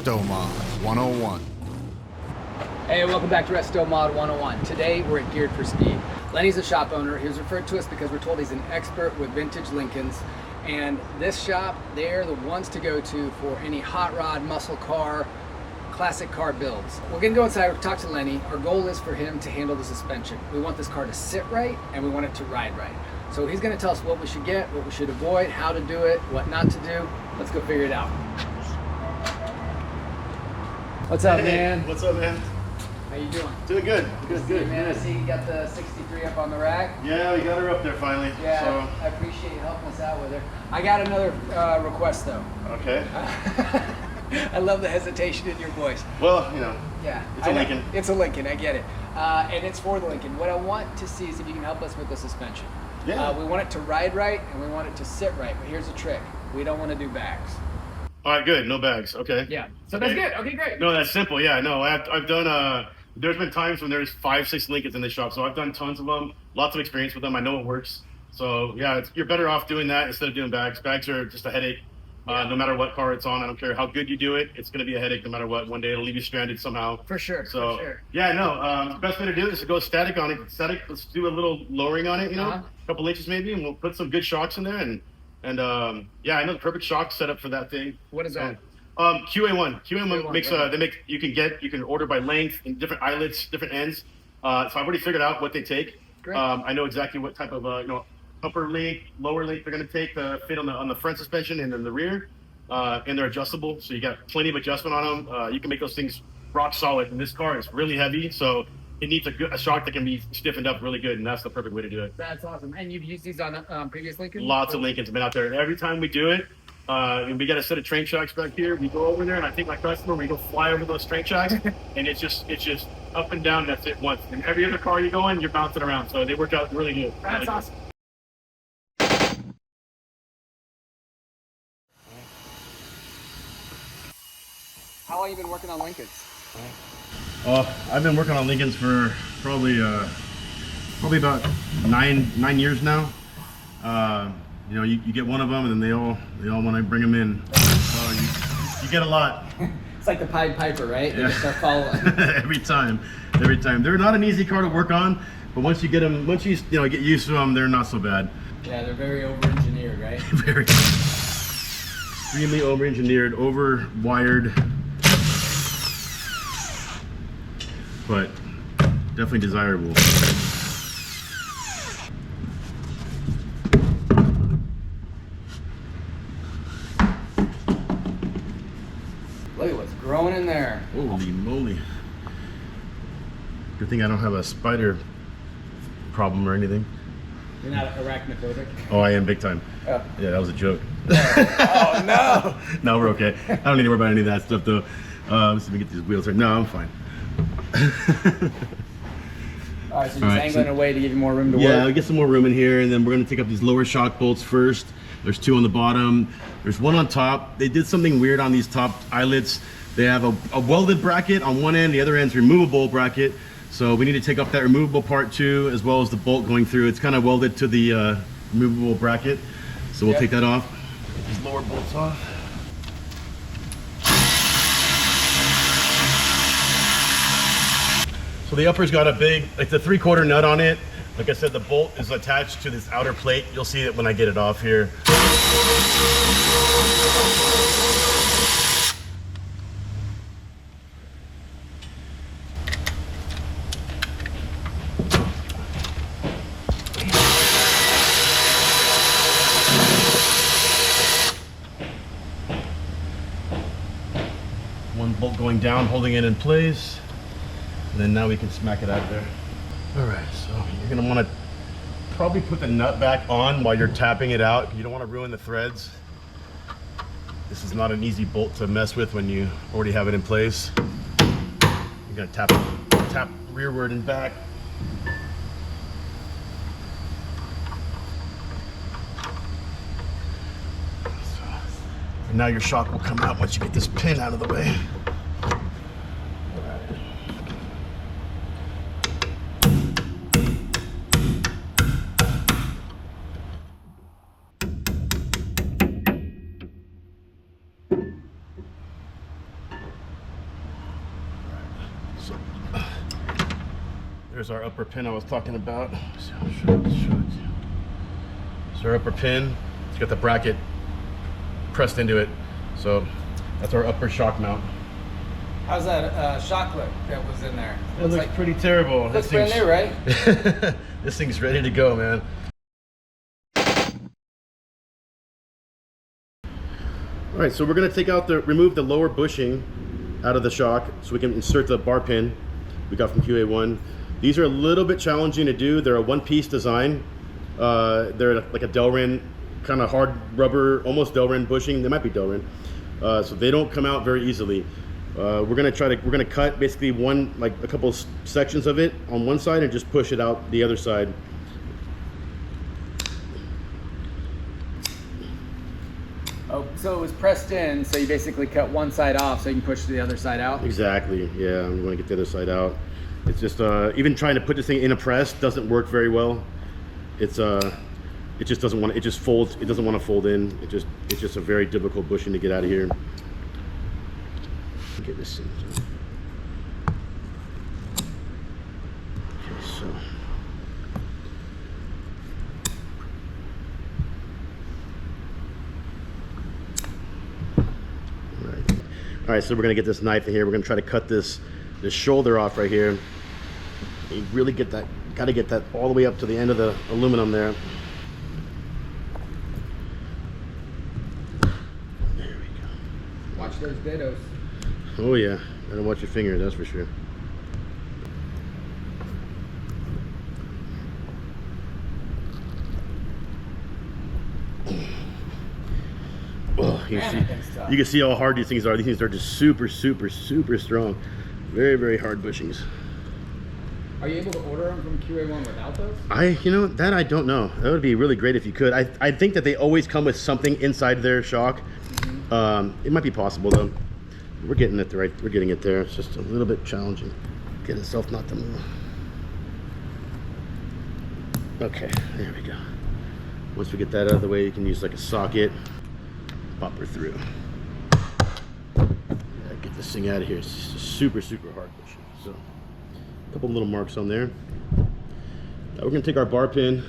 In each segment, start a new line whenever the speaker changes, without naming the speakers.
RESTOMOD 101.
Hey, welcome back to RESTOMOD 101. Today we're at Geared for Speed. Lenny's a shop owner. He was referred to us because we're told he's an expert with vintage Lincolns. And this shop, they're the ones to go to for any hot rod, muscle car, classic car builds. We're gonna go inside, we'll talk to Lenny. Our goal is for him to handle the suspension. We want this car to sit right and we want it to ride right. So he's gonna tell us what we should get, what we should avoid, how to do it, what not to do. Let's go figure it out. What's up, man?
What's up, man?
How you doing?
Doing good. Good.
Man, I see you got the 63 up on the rack.
Yeah, we got her up there finally.
Yeah,
So.
I appreciate you helping us out with her. I got another request though.
Okay.
I love the hesitation in your voice.
Well, you know.
Yeah.
It's a Lincoln.
It's a Lincoln, I get it. And it's for the Lincoln. What I want to see is if you can help us with the suspension.
Yeah.
We want it to ride right and we want it to sit right, but here's the trick. We don't want to do bags.
All right, good. No bags. Okay.
Yeah. So that's good. Okay, great.
No, that's simple. Yeah, no, I've done, there's been times when there's 5-6 Lincolns in the shop, so I've done tons of them, lots of experience with them. I know it works. So yeah, you're better off doing that instead of doing bags. Bags are just a headache. No matter what car it's on, I don't care how good you do it, it's going to be a headache no matter what. One day it'll leave you stranded somehow.
For sure.
So
for sure.
yeah, no, the best way to do it is to go static on it. Static, let's do a little lowering on it, a couple inches maybe, and we'll put some good shocks in there. And yeah, I know the perfect shock setup for that thing.
What is that?
QA1. QA1 makes you can order by length and different eyelets, different ends. So I've already figured out what they take.
Great.
I know exactly what type of upper length, lower length they're going to take to fit on the front suspension and then the rear. And they're adjustable, so you got plenty of adjustment on them. You can make those things rock solid. And this car is really heavy, so it needs a shock that can be stiffened up really good, and that's the perfect way to do it.
That's awesome. And you've used these on previous Lincolns?
Lots of Lincolns have been out there. Every time we do it, and we got a set of train shocks back here. We go over there, and I take my customer. We go fly over those train shocks, and it's just up and down. That's it once. And every other car you go in, you're bouncing around. So they work out really good.
That's
really
awesome. How long have you been working on Lincolns?
I've been working on Lincolns for probably about nine years now. You get one of them, and then they all want to bring them in. You get a lot.
It's like the Pied Piper, right? They
Yeah.
just start following.
every time. They're not an easy car to work on, but once you get them, get used to them, they're not so bad.
Yeah, they're very over-engineered, right?
Very extremely over-engineered, over-wired, but definitely desirable.
Look at what's growing in there.
Holy moly. Good thing I don't have a spider problem or anything.
You're not arachnophobic?
Oh, I am big time.
Oh.
Yeah, that was a joke.
Oh, no!
No, we're okay. I don't need to worry about any of that stuff though. Let's see if we get these wheels right. No, I'm fine.
All right, so you're just angling away to give you more room to work?
Yeah, we get some more room in here, and then we're going to take up these lower shock bolts first. There's 2 on the bottom. There's 1 on top. They did something weird on these top eyelets. They have a welded bracket on one end, the other end's removable bracket. So we need to take up that removable part too, as well as the bolt going through. It's kind of welded to the removable bracket. So we'll take that off. Get these lower bolts off. So the upper's got a big, like the 3/4 nut on it. Like I said, the bolt is attached to this outer plate. You'll see it when I get it off here. One bolt going down, holding it in place. And then now we can smack it out of there. All right, so you're gonna wanna probably put the nut back on while you're tapping it out. You don't wanna ruin the threads. This is not an easy bolt to mess with when you already have it in place. You're gonna tap rearward and back. And now your shock will come out once you get this pin out of the way. There's our upper pin I was talking about. So I'll show it. So our upper pin, it's got the bracket pressed into it. So that's our upper shock mount.
How's that shock look that was in there?
It looks like pretty terrible.
Looks brand new, right?
This thing's ready to go, man. All right, so we're gonna remove the lower bushing out of the shock so we can insert the bar pin we got from QA1. These are a little bit challenging to do. They're a one-piece design. They're like a Delrin, kind of hard rubber, almost Delrin bushing. They might be Delrin, so they don't come out very easily. We're gonna cut basically a couple sections of it on one side and just push it out the other side.
Oh, so it was pressed in, so you basically cut one side off so you can push the other side out? Exactly,
yeah, I'm gonna get the other side out. It's just, even trying to put this thing in a press doesn't work very well. It just doesn't want, it just folds, it doesn't want to fold in. It's just a very difficult bushing to get out of here. Get this in. Okay, so. All right, so we're gonna get this knife in here. We're gonna try to cut this shoulder off right here. You really gotta get that all the way up to the end of the aluminum there. There we go.
Watch those dados.
Oh yeah, gotta watch your finger, that's for sure. Oh, you can see how hard these things are. These things are just super, super, super strong. Very, very hard bushings.
Are you able to order them from QA1 without those?
You know, that I don't know. That would be really great if you could. I think that they always come with something inside their shock. Mm-hmm. It might be possible though. We're getting it right. We're getting it there. It's just a little bit challenging. Get itself not to move. Okay, there we go. Once we get that out of the way, you can use like a socket. Pop her through. Yeah, get this thing out of here. It's super, super hard bushing. So, a couple little marks on there. Now we're gonna take our bar pin.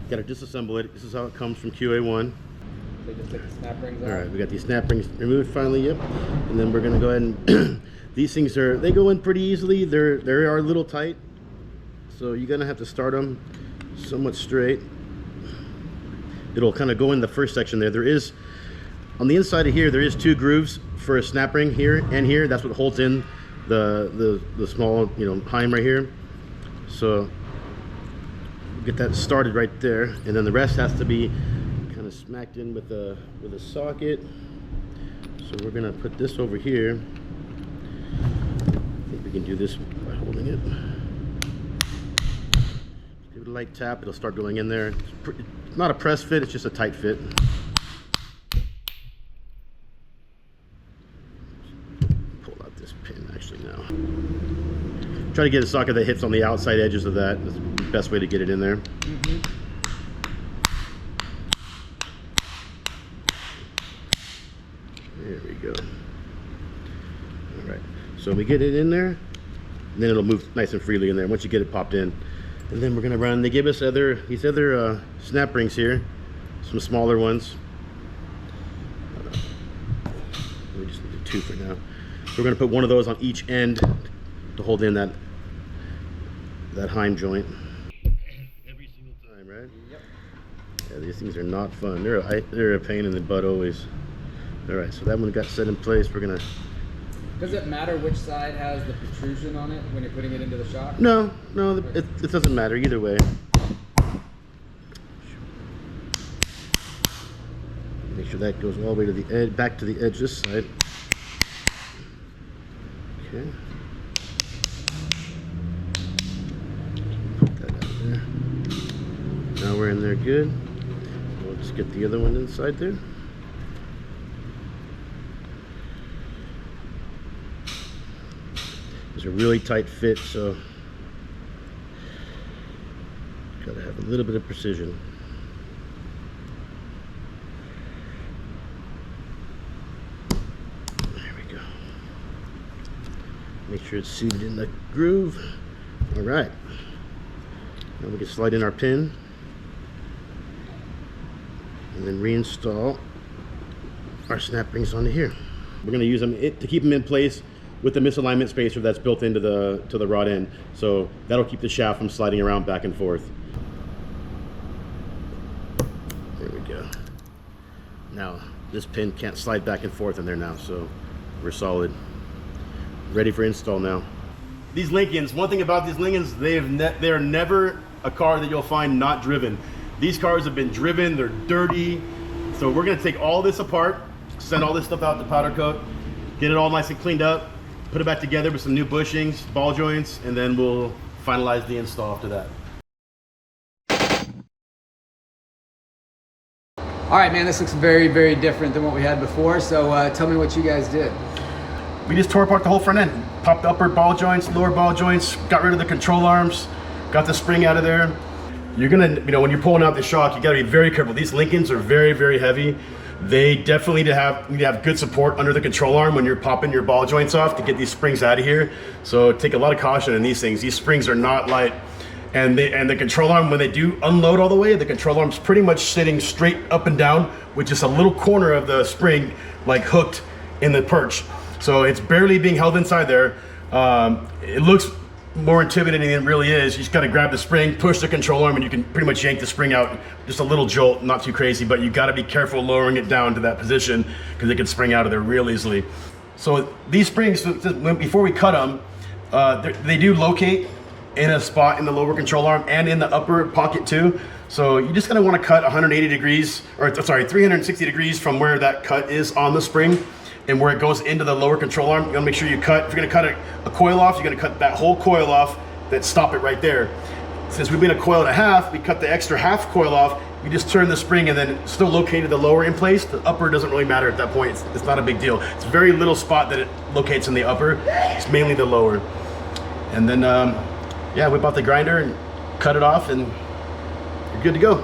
Gotta disassemble it. This is how it comes from QA1.
They just take the snap rings out.
All right, we got these snap rings removed finally. Yep. And then we're gonna go ahead and these things they go in pretty easily. They are a little tight, so you're gonna have to start them somewhat straight. It'll kind of go in the first section there. There is. On the inside of here, there is 2 grooves for a snap ring here and here. That's what holds in the small, heim right here. So get that started right there, and then the rest has to be kind of smacked in with a socket. So we're gonna put this over here. I think we can do this by holding it. Give it a light tap. It'll start going in there. It's not a press fit. It's just a tight fit. Try to get a socket that hits on the outside edges of that. That's the best way to get it in there. Mm-hmm. There we go. All right. So we get it in there, and then it'll move nice and freely in there once you get it popped in. And then we're gonna run. They give us these other snap rings here, some smaller ones. We just need 2 for now. So we're gonna put one of those on each end to hold in that heim joint every single time, right? Yep. Yeah, these things are not fun. They're a pain in the butt always. All right, so that one got set in place. We're gonna.
Does it matter which side has the protrusion on it when you're putting it into the shock?
No, it doesn't matter either way. Make sure that goes all the way to the edge, back to the edge this side. Okay. Put that out there. Now we're in there good. We'll just get the other one inside there. It's a really tight fit, so gotta have a little bit of precision. Make sure it's seated in the groove. All right. Now we can slide in our pin and then reinstall our snap rings onto here. We're going to use them to keep them in place with the misalignment spacer that's built into the rod end. So that'll keep the shaft from sliding around back and forth. There we go. Now this pin can't slide back and forth in there now, so we're solid. Ready for install now. These Lincolns, one thing about these Lincolns, they're never a car that you'll find not driven. These cars have been driven, they're dirty. So we're gonna take all this apart, send all this stuff out to powder coat, get it all nice and cleaned up, put it back together with some new bushings, ball joints, and then we'll finalize the install after that.
All right, man, this looks very, very different than what we had before. So tell me what you guys did.
We just tore apart the whole front end, popped the upper ball joints, lower ball joints, got rid of the control arms, got the spring out of there. You're gonna, when you're pulling out the shock, you gotta be very careful. These Lincolns are very, very heavy. They definitely need to have good support under the control arm when you're popping your ball joints off to get these springs out of here. So take a lot of caution in these things. These springs are not light. And the control arm, when they do unload all the way, the control arm's pretty much sitting straight up and down with just a little corner of the spring like hooked in the perch. So it's barely being held inside there. It looks more intimidating than it really is. You just gotta grab the spring, push the control arm, and you can pretty much yank the spring out. Just a little jolt, not too crazy, but you gotta be careful lowering it down to that position because it can spring out of there real easily. So these springs, before we cut them, they do locate in a spot in the lower control arm and in the upper pocket too. So you just gonna wanna cut 180 degrees, or sorry, 360 degrees from where that cut is on the spring and where it goes into the lower control arm. You gotta make sure you cut, if you're gonna cut a coil off, you're gonna cut that whole coil off, that stop it right there. Since we've been a coil and a half, we cut the extra half coil off, we just turn the spring and then still located the lower in place. The upper doesn't really matter at that point. It's not a big deal. It's a very little spot that it locates in the upper. It's mainly the lower. And then, yeah, whip out the grinder and cut it off and you're good to go.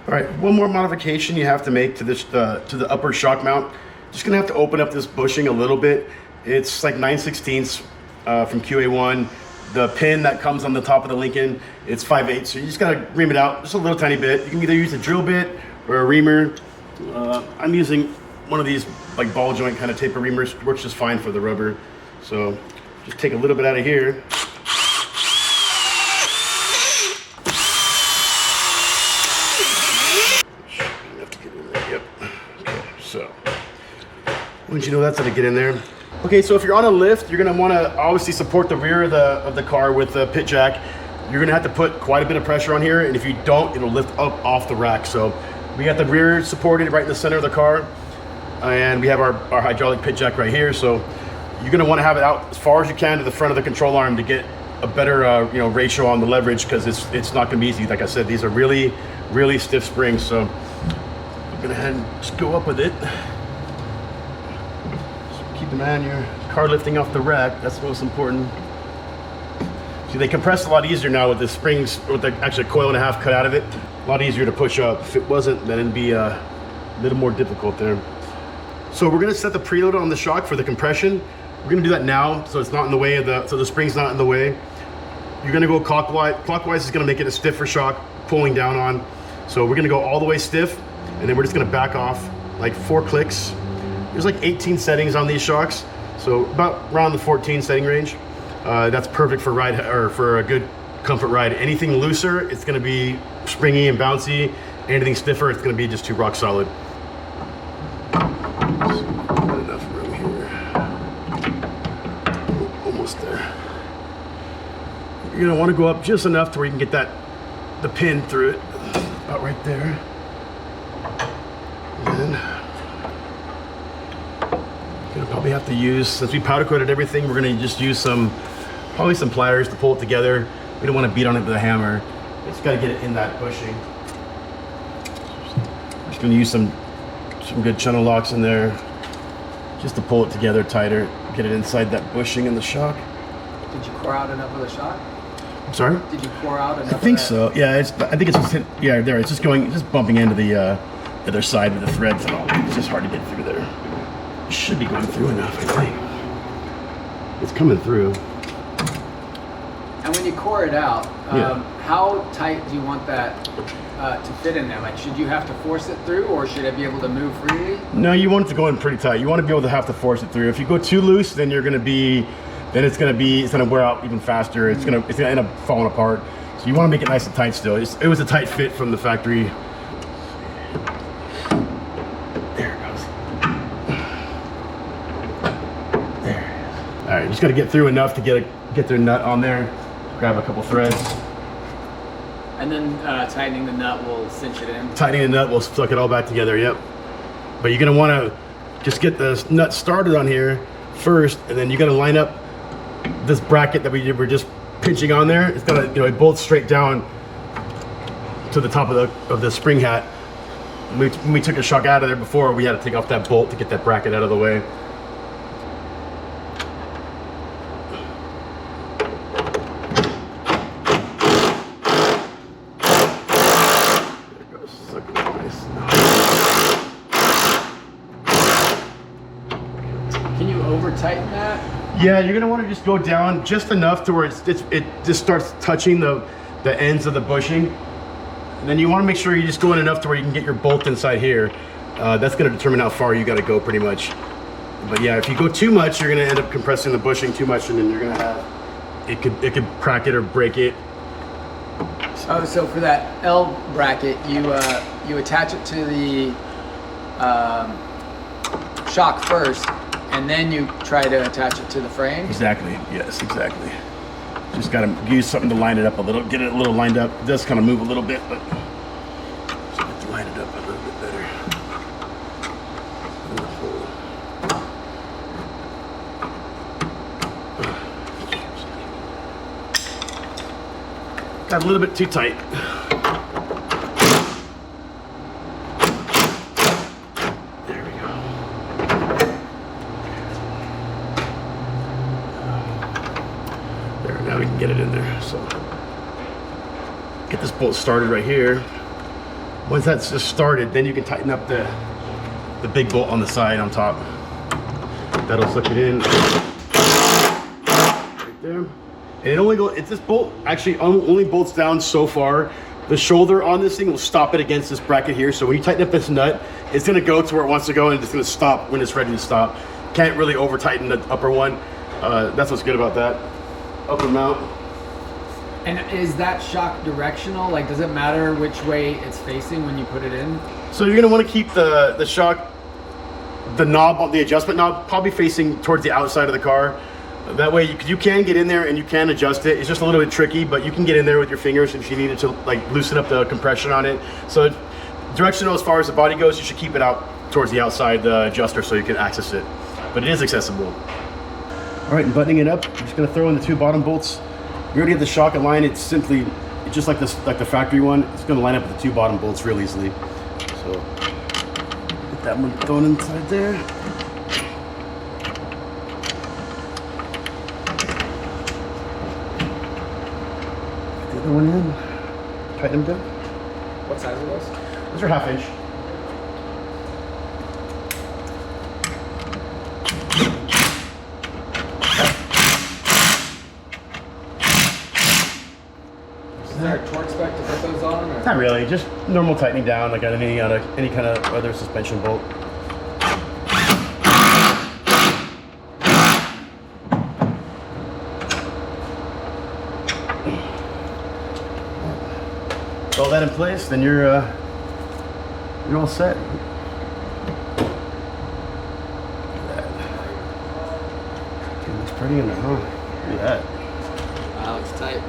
All right, one more modification you have to make to this to the upper shock mount. Just gonna have to open up this bushing a little bit. It's like 9/16 from QA1. The pin that comes on the top of the Lincoln, it's 5/8, so you just gotta ream it out just a little tiny bit. You can either use a drill bit or a reamer. I'm using one of these like ball joint kind of taper reamers. Works just fine for the rubber. So just take a little bit out of here. So, once you know that's gonna get in there. Okay, so if you're on a lift, you're gonna wanna obviously support the rear of the car with the pit jack. You're gonna have to put quite a bit of pressure on here, and if you don't, it'll lift up off the rack. So we got the rear supported right in the center of the car, and we have our hydraulic pit jack right here. So you're gonna wanna have it out as far as you can to the front of the control arm to get a better ratio on the leverage, because it's not gonna be easy. Like I said, these are really, really stiff springs. So I'm gonna head and just go up with it. So keep an eye on your car lifting off the rack. That's most important. See, they compress a lot easier now with the springs, with the actually coil and a half cut out of it. A lot easier to push up. If it wasn't, then it'd be a little more difficult there. So we're gonna set the preload on the shock for the compression. We're gonna do that now, so it's not in the way of so the spring's not in the way. You're gonna go clockwise. Clockwise is gonna make it a stiffer shock, pulling down on. So we're gonna go all the way stiff, and then we're just gonna back off like 4 clicks. There's like 18 settings on these shocks, so about around the 14 setting range. That's perfect for ride, or for a good comfort ride. Anything looser, it's gonna be springy and bouncy. Anything stiffer, it's gonna be just too rock solid. Not enough room here. Almost there. You're gonna want to go up just enough to where you can get the pin through it, about right there. And then you're gonna probably have to use, since we powder coated everything, we're gonna just use probably some pliers to pull it together. We don't want to beat on it with a hammer. It's got to get it in that bushing. I'm just gonna use some good channel locks in there, just to pull it together tighter, get it inside that bushing in the shock.
Did you core out enough of the shock?
I'm sorry?
Did you core out enough?
I think so. Yeah, I think it's just yeah, there. It's just bumping into the other side with the threads and all. It's just hard to get through there. It should be going through enough, I think. It's coming through.
And when you core it out,
Yeah.
how tight do you want that to fit in there? Like, should you have to force it through, or should it be able to move freely?
No, you want it to go in pretty tight. You want to be able to have to force it through. If you go too loose, then it's gonna wear out even faster. It's gonna end up falling apart. So you want to make it nice and tight still. It was a tight fit from the factory. There it goes. There it is. All right, you just got to get through enough to get their nut on there. Grab a couple threads.
And then tightening the nut will cinch it in.
Tightening the nut will suck it all back together. Yep. But you're gonna want to just get the nut started on here first, and then you got to line up this bracket that we were just pinching on there. It's gonna, it bolts straight down to the top of the spring hat. When we took a shock out of there before, we had to take off that bolt to get that bracket out of the way.
Can you over tighten that?
Yeah, you're gonna want to just go down just enough to where it just starts touching the ends of the bushing. And then you want to make sure you just go in enough to where you can get your bolt inside here. That's gonna determine how far you got to go pretty much. But yeah, if you go too much, you're gonna end up compressing the bushing too much, and then you're gonna have it could crack it or break it.
Oh, so for that L bracket, you attach it to the shock first, and then you try to attach it to the frame?
Exactly, yes, exactly. Just gotta use something to line it up a little, get it a little lined up. It does kind of move a little bit, but just have to line it up a little bit better. Got a little bit too tight. There we go. There, now we can get it in there. So get this bolt started right here. Once that's just started, then you can tighten up the big bolt on the side on top. That'll suck it in right there. And this bolt actually only bolts down so far. The shoulder on this thing will stop it against this bracket here. So when you tighten up this nut, it's gonna go to where it wants to go, and it's gonna stop when it's ready to stop. Can't really over tighten the upper one. That's what's good about that. Upper mount.
And is that shock directional? Like, does it matter which way it's facing when you put it in?
So you're gonna wanna keep the shock, the knob, the adjustment knob, probably facing towards the outside of the car. That way you can get in there and you can adjust it. It's just a little bit tricky, but you can get in there with your fingers if you needed to, like, loosen up the compression on it. So directional as far as the body goes, you should keep it out towards the outside, the adjuster, so you can access it. But it is accessible. All right, and buttoning it up, I'm just gonna throw in the two bottom bolts. We already have the shock aligned. It's just like this, like the factory one. It's gonna line up with the two bottom bolts real easily. So get that one thrown inside there. The other one in. Tighten them down.
What size are those?
Those are 1/2 inch.
Is there a torque spec to put those on? Or?
Not really, just normal tightening down, like on any kind of other suspension bolt. With all that in place, then you're all set. Look at that. It looks pretty in there, huh? Look at that.
That looks tight.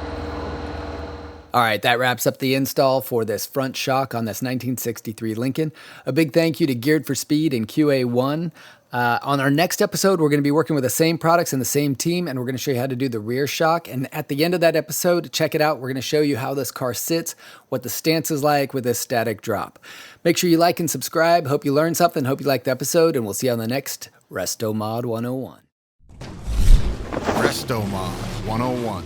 All right, that wraps up the install for this front shock on this 1963 Lincoln. A big thank you to Geared for Speed and QA1. On our next episode, we're going to be working with the same products and the same team, and we're going to show you how to do the rear shock. And at the end of that episode, check it out. We're going to show you how this car sits, what the stance is like with this static drop. Make sure you like and subscribe. Hope you learned something. Hope you liked the episode, and we'll see you on the next RESTOMOD 101.
RESTOMOD 101.